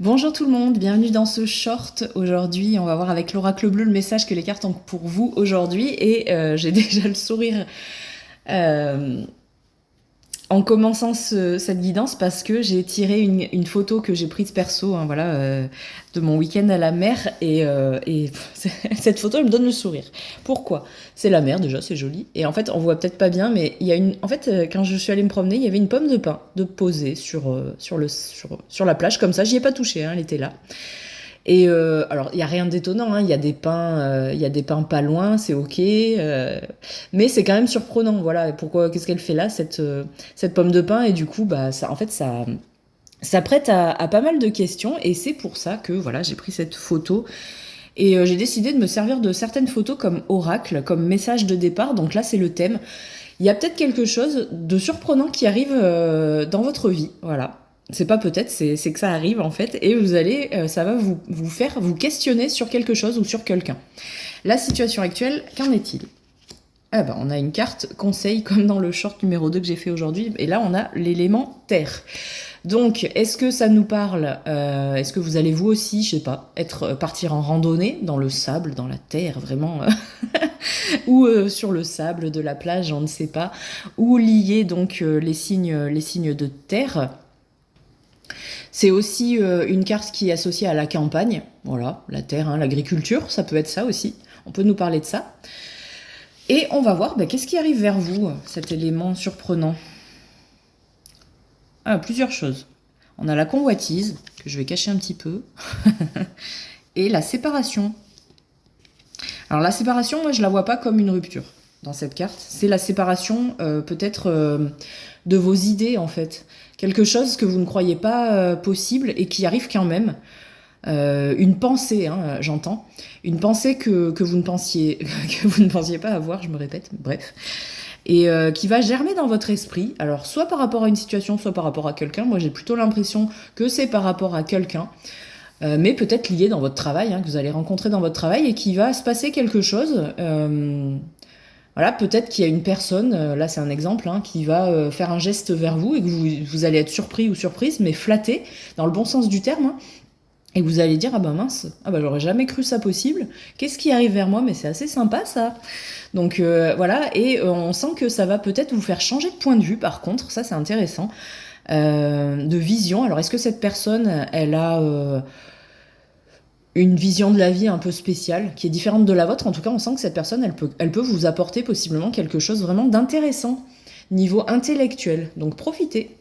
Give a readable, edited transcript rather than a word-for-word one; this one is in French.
Bonjour tout le monde, bienvenue dans ce short. Aujourd'hui, on va voir avec l'oracle bleu le message que les cartes ont pour vous aujourd'hui. Et j'ai déjà le sourire euh, en commençant cette guidance parce que j'ai tiré une photo que j'ai prise perso, hein, voilà, de mon week-end à la mer. Et cette photo, elle me donne le sourire. Pourquoi? C'est la mer déjà, c'est joli. Et en fait, on voit peut-être pas bien, mais il y a une. En fait, quand je suis allée me promener, il y avait une pomme de pin de posée sur la plage comme ça. J'y ai pas touché, hein, elle était là. Et alors, il n'y a rien d'étonnant, hein, il y a des pins pas loin, c'est ok, mais c'est quand même surprenant, voilà. Pourquoi, qu'est-ce qu'elle fait là, cette pomme de pin? Et du coup, bah, ça, en fait, ça prête à pas mal de questions, et c'est pour ça que voilà, j'ai pris cette photo. Et j'ai décidé de me servir de certaines photos comme oracle, comme message de départ. Donc là, c'est le thème. Il y a peut-être quelque chose de surprenant qui arrive dans votre vie, voilà. C'est pas peut-être, c'est que ça arrive en fait, et vous allez, ça va vous faire vous questionner sur quelque chose ou sur quelqu'un. La situation actuelle, qu'en est-il? Ah ben, on a une carte conseil comme dans le short numéro 2 que j'ai fait aujourd'hui, et là on a l'élément terre. Donc, est-ce que ça nous parle? Est-ce que vous allez vous aussi, je sais pas, partir en randonnée dans le sable, dans la terre, vraiment, ou sur le sable de la plage, on ne sait pas, ou lier donc les signes de terre. C'est aussi une carte qui est associée à la campagne, voilà, la terre, hein, l'agriculture, ça peut être ça aussi. On peut nous parler de ça. Et on va voir qu'est-ce qui arrive vers vous, cet élément surprenant. Ah, plusieurs choses. On a la convoitise, que je vais cacher un petit peu, et la séparation. Alors la séparation, moi je la vois pas comme une rupture dans cette carte. C'est la séparation peut-être de vos idées en fait. Quelque chose que vous ne croyez pas possible et qui arrive quand même. Une pensée, hein, j'entends. Une pensée que vous ne pensiez, que vous ne pensiez pas avoir, je me répète, bref. Et qui va germer dans votre esprit. Alors soit par rapport à une situation, soit par rapport à quelqu'un. Moi j'ai plutôt l'impression que c'est par rapport à quelqu'un. Mais peut-être lié dans votre travail, hein, que vous allez rencontrer dans votre travail et qui va se passer quelque chose. Voilà, peut-être qu'il y a une personne, là c'est un exemple, hein, qui va faire un geste vers vous et que vous allez être surpris ou surprise, mais flatté, dans le bon sens du terme, hein, et que vous allez dire, ah bah mince, ah bah j'aurais jamais cru ça possible, qu'est-ce qui arrive vers moi, mais c'est assez sympa ça. Donc voilà, et on sent que ça va peut-être vous faire changer de point de vue, par contre, ça c'est intéressant, de vision. Alors est-ce que cette personne, elle a une vision de la vie un peu spéciale, qui est différente de la vôtre? En tout cas, on sent que cette personne, elle peut vous apporter possiblement quelque chose vraiment d'intéressant, niveau intellectuel. Donc profitez.